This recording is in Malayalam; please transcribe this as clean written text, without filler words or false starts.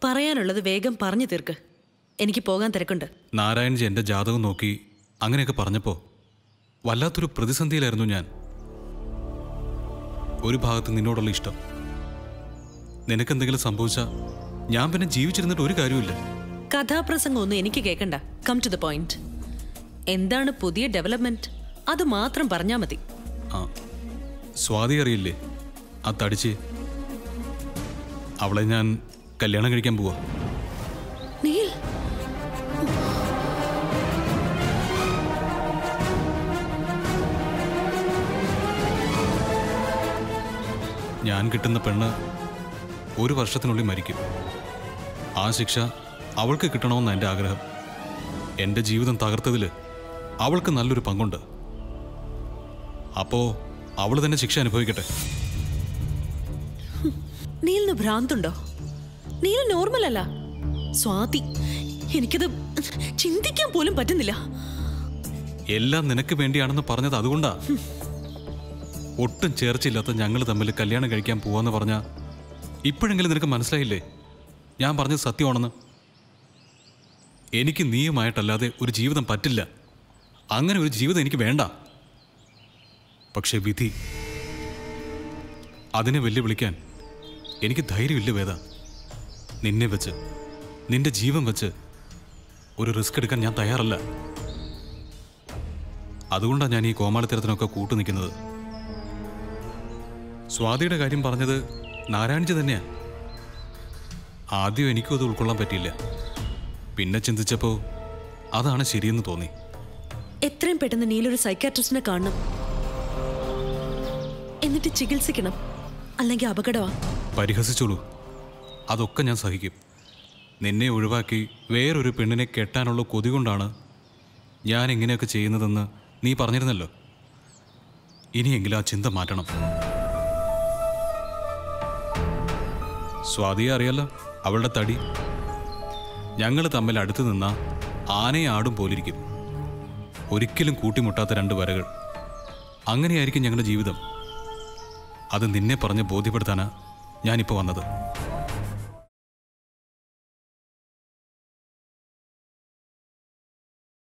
പറയാനുള്ളത് വേഗം പറഞ്ഞു തീർക്ക്. എനിക്ക് പോകാൻ തിരക്കുണ്ട്. നാരായൺജി എൻ്റെ ജാതകം നോക്കി അങ്ങനെയൊക്കെ പറഞ്ഞപ്പോൾ വല്ലാത്തൊരു പ്രതിസന്ധിയിലായിരുന്നു ഞാൻ. ഒരു ഭാഗത്ത് നിന്നോടുള്ള ഇഷ്ടം, നിനക്കെന്തെങ്കിലും സംഭവിച്ചാൽ ഞാൻ പിന്നെ ജീവിച്ചിരുന്നിട്ട് ഒരു കാര്യമില്ല. കഥാപ്രസംഗം ഒന്നും എനിക്ക് കേൾക്കണ്ട. Come to the point. എന്താണ് പുതിയ ഡെവലപ്മെന്റ്? അത് മാത്രം പറഞ്ഞാ മതി. ആ, സ്വാതി അറിയില്ലേ, ആ തടിച്ച്, അവളെ ഞാൻ കല്യാണം കഴിക്കാൻ പോവാ. നീൽ, ഞാൻ കിട്ടുന്ന പെണ്ണ് 1 വർഷത്തിനുള്ളിൽ മരിക്കും. ആ ശിക്ഷ അവൾക്ക് കിട്ടണമെന്ന് എൻ്റെ ആഗ്രഹം. എൻ്റെ ജീവിതം തകർത്തതിൽ അവൾക്ക് നല്ലൊരു പങ്കുണ്ട്. അപ്പോ അവൾ തന്നെ ശിക്ഷ അനുഭവിക്കട്ടെ. നീലിന് ഭ്രാന്തുണ്ടോ? നീൽ നോർമൽ അല്ല. സ്വാതി, എനിക്കത് ചിന്തിക്കാൻ പോലും പറ്റുന്നില്ല. എല്ലാം നിനക്ക് വേണ്ടിയാണെന്ന് പറഞ്ഞത് അതുകൊണ്ടാ. ഒട്ടും ചേർച്ചയില്ലാത്ത ഞങ്ങൾ തമ്മിൽ കല്യാണം കഴിക്കാൻ പോവാന്ന് പറഞ്ഞാൽ ഇപ്പോഴെങ്കിലും നിനക്ക് മനസ്സിലായില്ലേ ഞാൻ പറഞ്ഞത് സത്യമാണെന്ന്? എനിക്ക് നീയുമായിട്ടല്ലാതെ ഒരു ജീവിതം പറ്റില്ല. അങ്ങനെ ഒരു ജീവിതം എനിക്ക് വേണ്ട. പക്ഷെ വിധി, അതിനെ വെല്ലുവിളിക്കാൻ എനിക്ക് ധൈര്യമില്ല വേദ. നിന്നെ വെച്ച്, നിന്റെ ജീവൻ വെച്ച് ഒരു റിസ്ക് എടുക്കാൻ ഞാൻ തയ്യാറല്ല. അതുകൊണ്ടാണ് ഞാൻ ഈ കോമാളിത്തരത്തിനൊക്കെ കൂട്ടു നിൽക്കുന്നത്. സ്വാതിയുടെ കാര്യം പറഞ്ഞത് നാരായൺജി തന്നെയാ. ആദ്യം എനിക്കും അത് ഉൾക്കൊള്ളാൻ പറ്റിയില്ല. പിന്നെ ചിന്തിച്ചപ്പോൾ അതാണ് ശരിയെന്ന് തോന്നി. എത്രയും പെട്ടെന്ന് നീലൊരു സൈക്കാട്രിസ്റ്റിനെ കാണണം, എന്നിട്ട് ചികിത്സിക്കണം. അല്ലെങ്കിൽ അപകടമാ. പരിഹസിച്ചോളൂ, അതൊക്കെ ഞാൻ സഹിക്കും. നിന്നെ ഒഴിവാക്കി വേറൊരു പെണ്ണിനെ കെട്ടാനുള്ള കൊതി കൊണ്ടാണ് ഞാൻ ഇങ്ങനെയൊക്കെ ചെയ്യുന്നതെന്ന് നീ പറഞ്ഞിരുന്നല്ലോ. ഇനിയെങ്കിലും ആ ചിന്ത മാറ്റണം. സ്വാതിയെ അറിയാലോ, അവളുടെ തടി. ഞങ്ങൾ തമ്മിൽ അടുത്ത് നിന്ന ആനയെ ആടും പോലിരിക്കും. ഒരിക്കലും കൂട്ടിമുട്ടാത്ത 2 വരകൾ. അങ്ങനെയായിരിക്കും ഞങ്ങളുടെ ജീവിതം. അത് നിന്നെ പറഞ്ഞ് ബോധ്യപ്പെടുത്താനാണ് ഞാനിപ്പോൾ വന്നത്.